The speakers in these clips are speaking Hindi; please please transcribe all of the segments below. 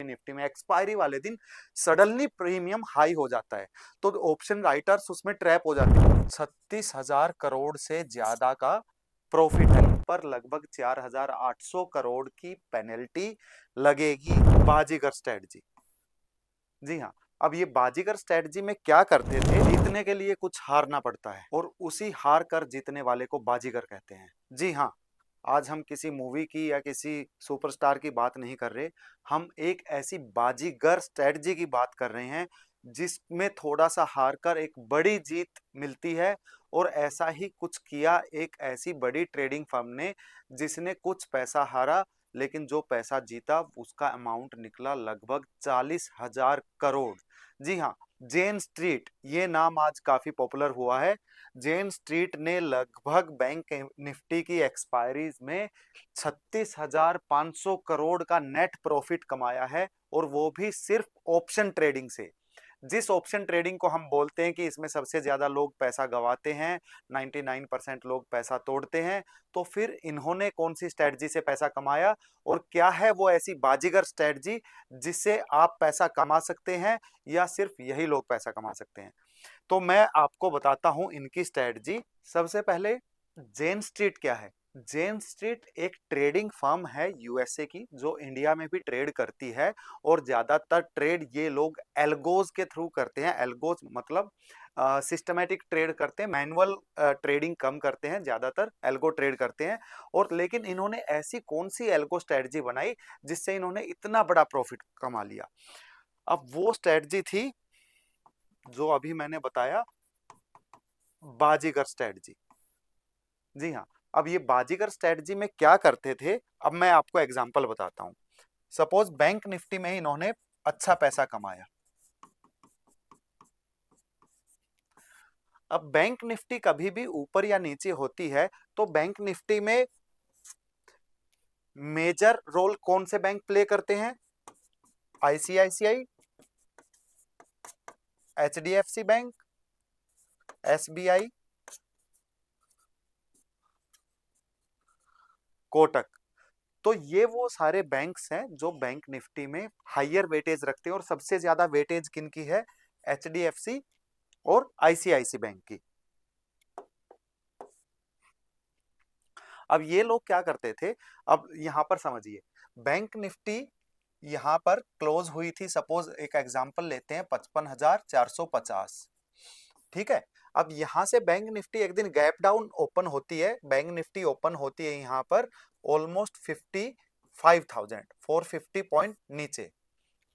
निफ्टी में एक्सपायरी वाले दिन सडनली प्रीमियम हाई हो जाता है, तो ऑप्शन राइटर्स उसमें ट्रैप हो जाते हैं। 36,000 करोड़ से ज्यादा का प्रॉफिट है, पर लगभग 4,800 करोड़ की पेनल्टी लगेगी बाजीगर स्ट्रेटजी। जी हाँ। अब ये बाजीगर स्ट्रेटजी में क्या करते थे, जीतने के लिए कुछ हारना पड़ता है और उसी हार कर जीतने वाले को बाजीगर कहते हैं। जी हाँ, आज हम किसी मूवी की या किसी सुपरस्टार की बात नहीं कर रहे, हम एक ऐसी बाजीगर स्ट्रेटजी की बात कर रहे हैं जिसमें थोड़ा सा हार कर एक बड़ी जीत मिलती है। और ऐसा ही कुछ किया एक ऐसी बड़ी ट्रेडिंग फर्म ने, जिसने कुछ पैसा हारा लेकिन जो पैसा जीता उसका अमाउंट निकला लगभग 40,000 करोड़। जी हाँ, जेन स्ट्रीट ये नाम आज काफी पॉपुलर हुआ है। जेन स्ट्रीट ने लगभग बैंक निफ्टी की एक्सपायरीज में 36,500 करोड़ का नेट प्रॉफिट कमाया है, और वो भी सिर्फ ऑप्शन ट्रेडिंग से। जिस ऑप्शन ट्रेडिंग को हम बोलते हैं कि इसमें सबसे ज्यादा लोग पैसा गवाते हैं, 99% लोग पैसा तोड़ते हैं, तो फिर इन्होंने कौन सी स्ट्रेटजी से पैसा कमाया और क्या है वो ऐसी बाजीगर स्ट्रेटजी जिससे आप पैसा कमा सकते हैं या सिर्फ यही लोग पैसा कमा सकते हैं। तो मैं आपको बताता हूं इनकी स्ट्रेटजी। सबसे पहले जेन स्ट्रीट क्या है। जेन स्ट्रीट एक ट्रेडिंग फर्म है यूएसए की, जो इंडिया में भी ट्रेड करती है, और ज्यादातर ट्रेड ये लोग एल्गोज के थ्रू करते हैं। एल्गोज मतलब सिस्टमेटिक ट्रेड करते हैं, मैनुअल ट्रेडिंग कम करते हैं, ज्यादातर एल्गो ट्रेड करते हैं। और लेकिन इन्होंने ऐसी कौन सी एल्गो स्ट्रेटजी बनाई जिससे इन्होंने इतना बड़ा प्रॉफिट कमा लिया। अब वो स्ट्रेटजी थी जो अभी मैंने बताया, बाजीगर स्ट्रेटजी। जी हाँ। अब ये बाजीगर स्ट्रेटजी में क्या करते थे, अब मैं आपको एग्जांपल बताता हूं। सपोज बैंक निफ्टी में इन्होंने अच्छा पैसा कमाया। अब बैंक निफ्टी कभी भी ऊपर या नीचे होती है, तो बैंक निफ्टी में मेजर रोल कौन से बैंक प्ले करते हैं, ICICI, HDFC bank, SBI, Kotak. तो ये वो सारे बैंक्स हैं जो बैंक निफ्टी में हायर वेटेज रखते हैं, और सबसे ज्यादा वेटेज किनकी है, एचडीएफसी और आईसीआईसी बैंक की। अब ये लोग क्या करते थे, अब यहां पर समझिए, बैंक निफ्टी यहां पर क्लोज हुई थी, सपोज एक एग्जांपल लेते हैं 55,450। ठीक है। अब यहां से बैंक निफ्टी एक दिन गैप डाउन ओपन होती है, बैंक निफ्टी ओपन होती है यहां पर ऑलमोस्ट 55,000, 450 पॉइंट नीचे।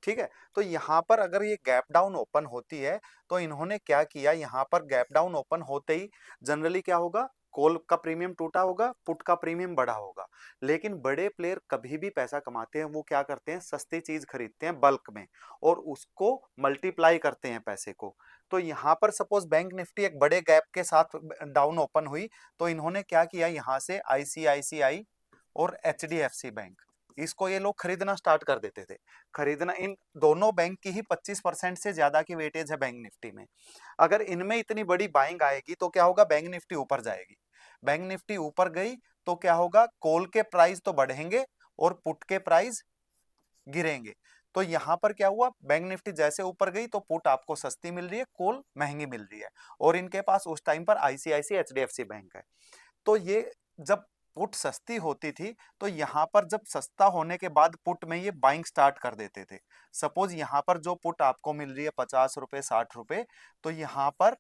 ठीक है। तो यहां पर अगर ये गैप डाउन ओपन होती है, तो इन्होंने क्या किया, यहां पर गैप डाउन ओपन होते ही जनरली क्या होगा, कॉल का प्रीमियम टूटा होगा, पुट का प्रीमियम बढ़ा होगा। लेकिन बड़े प्लेयर कभी भी पैसा कमाते हैं, वो क्या करते हैं, सस्ती चीज खरीदते हैं बल्क में और उसको मल्टीप्लाई करते हैं पैसे को। तो यहां पर सपोज बैंक निफ्टी एक बड़े गैप के साथ डाउन ओपन हुई, तो इन्होंने क्या किया, यहां से आईसीआईसीआई और एचडीएफसी बैंक, इसको ये लोग खरीदना स्टार्ट कर देते थे। खरीदना, इन दोनों बैंक की ही 25% से ज्यादा की वेटेज है बैंक निफ्टी में। अगर इनमें इतनी बड़ी बाइंग आएगी तो क्या होगा, बैंक निफ्टी ऊपर जाएगी। बैंक निफ्टी ऊपर गई तो क्या होगा, कॉल के प्राइस तो बढ़ेंगे और पुट के प्राइस गिरेंगे। तो यहां पर क्या हुआ, बैंक निफ्टी जैसे ऊपर गई तो पुट आपको सस्ती मिल रही है, कॉल महंगी मिल रही है, और इनके पास उस टाइम पर आईसीआईसी एचडीएफसी बैंक है। तो ये जब पुट सस्ती होती थी, तो यहां पर जब सस्ता होने के बाद पुट में ये बाइंग स्टार्ट कर देते थे। सपोज यहां पर जो पुट आपको मिल रही है 50 रुपए 60 रुपए, तो यहां पर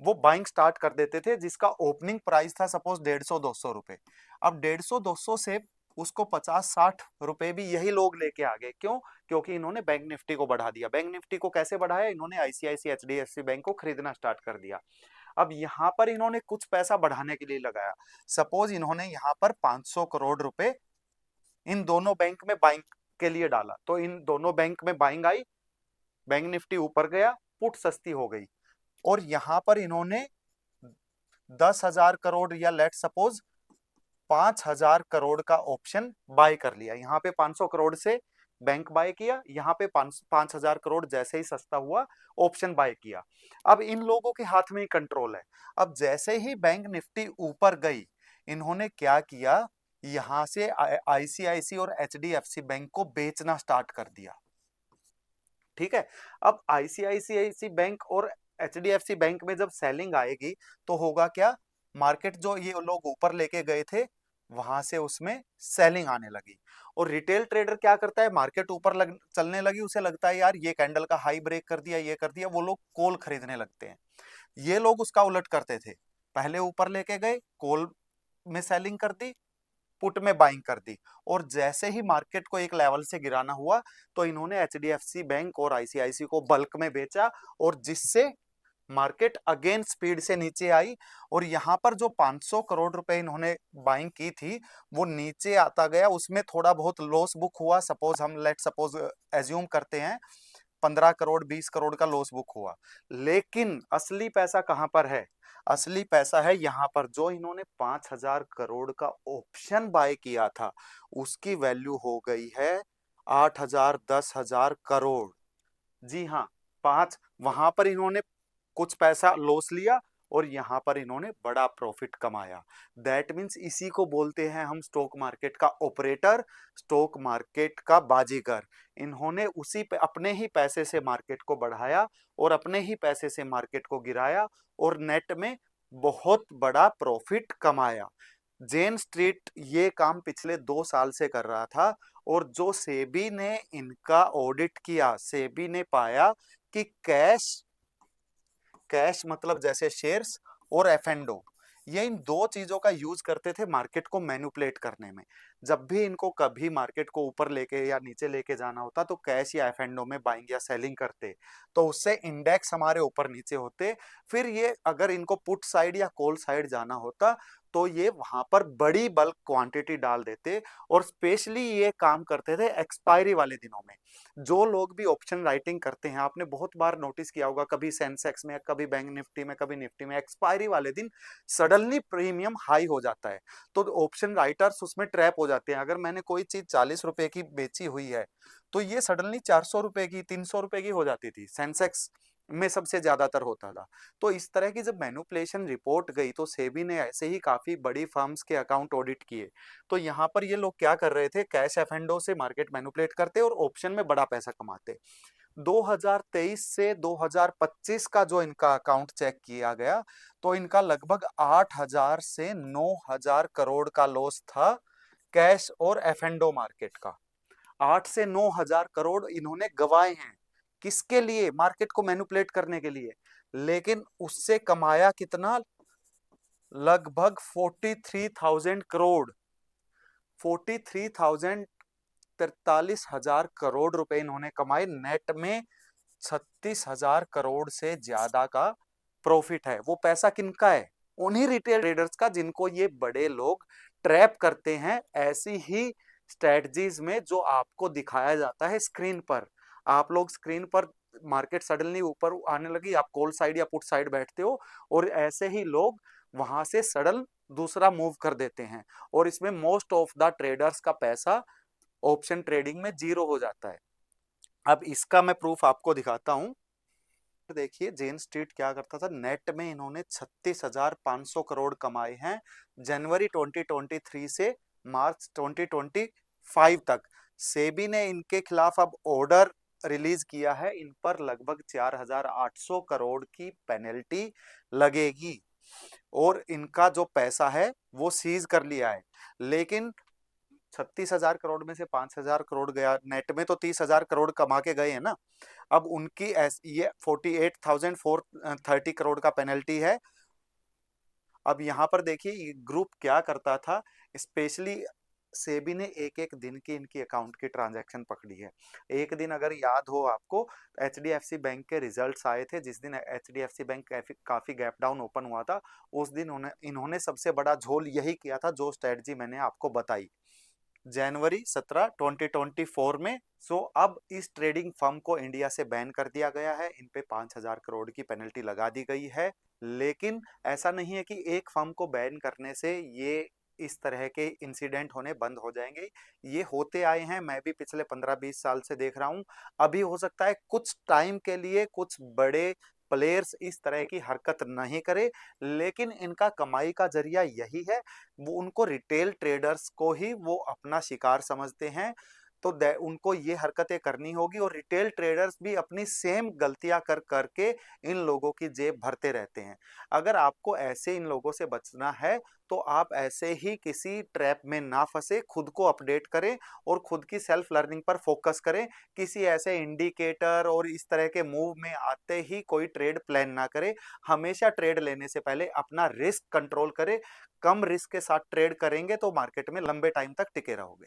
वो बाइंग स्टार्ट कर देते थे, जिसका ओपनिंग प्राइस था सपोज 150-200 रुपए। अब 150-200 से उसको 50-60 रुपए भी यही लोग लेके आ गए। क्यों? क्योंकि इन्होंने बैंक निफ्टी को बढ़ा दिया। बैंक निफ्टी को कैसे बढ़ाया, इन्होंने आईसीआईसी एचडीएफसी बैंक को खरीदना स्टार्ट कर दिया। अब यहां पर इन्होंने कुछ पैसा बढ़ाने के लिए लगाया। सपोज इन्होंने यहां पर 500 करोड़ रुपए इन दोनों बैंक में बाइंग के लिए डाला, तो इन दोनों बैंक में बाइंग आई, बैंक निफ्टी ऊपर गया, पुट सस्ती हो गई, और यहां पर इन्होंने 10,000 करोड़ या लेट सपोज 5,000 करोड़ का ऑप्शन बाय कर लिया। यहाँ पे 500 करोड़ से बैंक बाय किया, यहाँ पे 5,000 करोड़ जैसे ही सस्ता हुआ ऑप्शन बाय किया। अब इन लोगों के हाथ में ही कंट्रोल है। अब जैसे ही बैंक निफ्टी ऊपर गई, इन्होंने क्या किया, यहां से आईसीआईसी और एचडीएफसी बैंक को बेचना स्टार्ट कर दिया। ठीक है। अब आईसीआईसीआई बैंक और एचडीएफसी बैंक में जब सेलिंग आएगी तो होगा क्या, मार्केट जो ये लोग ऊपर लेके गए थे वहां से उसमें सेलिंग आने लगी। और रिटेल ट्रेडर क्या करता है, मार्केट ऊपर चलने लगी, उसे लगता है यार ये कैंडल का हाई ब्रेक कर दिया, ये कर दिया, वो लोग कॉल खरीदने लगते हैं। ये लोग उसका उलट करते थे, पहले ऊपर लेके गए, कॉल में सेलिंग कर दी, पुट में बाइंग कर दी, और जैसे ही मार्केट को एक लेवल से गिराना हुआ तो इन्होंने एचडीएफसी बैंक और आईसीआईसी को बल्क में बेचा, और जिससे मार्केट अगेन स्पीड से नीचे आई। और यहां पर जो 500 करोड़ रुपए इन्होंने बाइंग की थी वो नीचे आता गया, उसमें थोड़ा बहुत लॉस बुक हुआ, सपोज हम लेट सपोज एज्यूम करते हैं 15 करोड़ 20 करोड़ का लॉस बुक हुआ। लेकिन असली पैसा कहां पर है, असली पैसा है यहां पर, जो इन्होंने 5,000 करोड़ का ऑप्शन बाय किया था उसकी वैल्यू हो गई है 8,000 10,000 करोड़। जी हाँ, पांच, वहां पर इन्होंने कुछ पैसा लॉस लिया और यहां पर इन्होंने बड़ा प्रॉफिट कमाया। दैट मीन्स इसी को बोलते हैं हम स्टॉक मार्केट का ऑपरेटर, स्टॉक मार्केट का बाजीगर। इन्होंने उसी पे अपने ही पैसे से मार्केट को बढ़ाया और अपने ही पैसे से मार्केट को गिराया और नेट में बहुत बड़ा प्रॉफिट कमाया। जेन स्ट्रीट ये काम पिछले 2 साल से कर रहा था, और जो सेबी ने इनका ऑडिट किया, सेबी ने पाया कि कैश, कैश मतलब जैसे शेयर्स और एफ एंड ओ, ये इन दो चीजों का यूज करते थे मार्केट को मैनिपुलेट करने में। जब भी इनको कभी मार्केट को ऊपर लेके या नीचे लेके जाना होता तो कैश या एफ एंड ओ में बाइंग या सेलिंग करते, तो उससे इंडेक्स हमारे ऊपर नीचे होते। फिर ये अगर इनको पुट साइड या कॉल साइड जाना होता तो ये वहां पर बड़ी बल्क क्वांटिटी डाल देते, और स्पेशली ये काम करते थे एक्सपायरी वाले दिनों में। जो लोग भी ऑप्शन राइटिंग करते हैं, आपने बहुत बार नोटिस किया होगा, कभी सेंसेक्स में, कभी बैंक निफ्टी में, कभी निफ्टी में, एक्सपायरी वाले दिन सडनली प्रीमियम हाई हो जाता है, तो ऑप्शन राइटर्स उसमें ट्रैप हो जाते हैं। अगर मैंने कोई चीज 40 रुपए की बेची हुई है तो ये सडनली 400 रुपए की, 300 रुपए की हो जाती थी, सेंसेक्स में सबसे ज्यादातर होता था। तो इस तरह की जब मैनिपुलेशन रिपोर्ट गई तो सेबी ने ऐसे ही काफी बड़ी फर्म्स के अकाउंट ऑडिट किए। तो यहाँ पर ये लोग क्या कर रहे थे, कैश एफ एंड ओ से मार्केट मैनिपुलेट करते और ऑप्शन में बड़ा पैसा कमाते। 2023 से 2025 का जो इनका अकाउंट चेक किया गया तो इनका लगभग 8,000 से 9,000 करोड़ का लॉस था कैश और एफ एंड ओ मार्केट का। 8 से 9,000 करोड़ इन्होंने गवाए हैं, किसके लिए, मार्केट को मैनिपुलेट करने के लिए। लेकिन उससे कमाया कितना, लगभग 43,000 करोड़, 43,000, 43,000 करोड़ रुपए इन्होंने कमाए। नेट में 36,000 करोड़ से ज्यादा का प्रॉफिट है। वो पैसा किनका है, उन्हीं रिटेल ट्रेडर्स का जिनको ये बड़े लोग ट्रैप करते हैं ऐसी ही स्ट्रेटजीज में जो आपको दिखाया जाता है स्क्रीन पर। आप लोग स्क्रीन पर मार्केट सडनली ऊपर आने लगी, आप कॉल साइड या पुट साइड बैठते हो, और ऐसे ही लोग वहां से सडन दूसरा मूव कर देते हैं, और इसमें मोस्ट ऑफ द ट्रेडर्स का पैसा ऑप्शन ट्रेडिंग में जीरो हो जाता है। अब इसका मैं प्रूफ आपको दिखाता हूं। देखिए जेन स्ट्रीट क्या करता था, नेट में इन्होंने 36,500 करोड़ कमाए हैं जनवरी 2023 से मार्च 2025 तक। सेबी ने इनके खिलाफ अब ऑर्डर रिलीज किया है, इन पर लगभग 4,800 करोड़ की पेनल्टी लगेगी, और इनका जो पैसा है वो सीज कर लिया है। लेकिन 36,000 करोड़ में से 5,000 करोड़ गया, नेट में तो 30,000 करोड़ कमा के गए हैं ना। अब उनकी ये 48,430 करोड़ का पेनल्टी है। अब यहां पर देखिए ये ग्रुप क्या करता था, स्पेशली सेबी ने एक एक दिन की इनकी अकाउंट की ट्रांजैक्शन पकड़ी है। एक दिन अगर याद हो आपको, एचडीएफसी बैंक के रिजल्ट्स आए थे, जिस दिन एचडीएफसी बैंक काफी गैप डाउन ओपन हुआ था, उस दिन इन्होंने सबसे बड़ा झोल यही किया था जो स्ट्रेटजी मैंने आपको बताई जनवरी 17 2024 में। सो अब इस ट्रेडिंग फर्म को इंडिया से बैन कर दिया गया है, इन पे 5,000 करोड़ की पेनल्टी लगा दी गई है। लेकिन ऐसा नहीं है कि एक फर्म को बैन करने से ये इस तरह के इंसिडेंट होने बंद हो जाएंगे। ये होते आए हैं, मैं भी पिछले 15-20 साल से देख रहा हूं। अभी हो सकता है कुछ टाइम के लिए कुछ बड़े प्लेयर्स इस तरह की हरकत नहीं करे, लेकिन इनका कमाई का जरिया यही है। वो उनको रिटेल ट्रेडर्स को ही वो अपना शिकार समझते हैं। तो उनको ये हरकतें करनी होगी, और रिटेल ट्रेडर्स भी अपनी सेम गलतियां कर करके इन लोगों की जेब भरते रहते हैं। अगर आपको ऐसे इन लोगों से बचना है तो आप ऐसे ही किसी ट्रैप में ना फंसे, खुद को अपडेट करें और खुद की सेल्फ लर्निंग पर फोकस करें। किसी ऐसे इंडिकेटर और इस तरह के मूव में आते ही कोई ट्रेड प्लान ना करें। हमेशा ट्रेड लेने से पहले अपना रिस्क कंट्रोल करें। कम रिस्क के साथ ट्रेड करेंगे तो मार्केट में लंबे टाइम तक टिके रहोगे।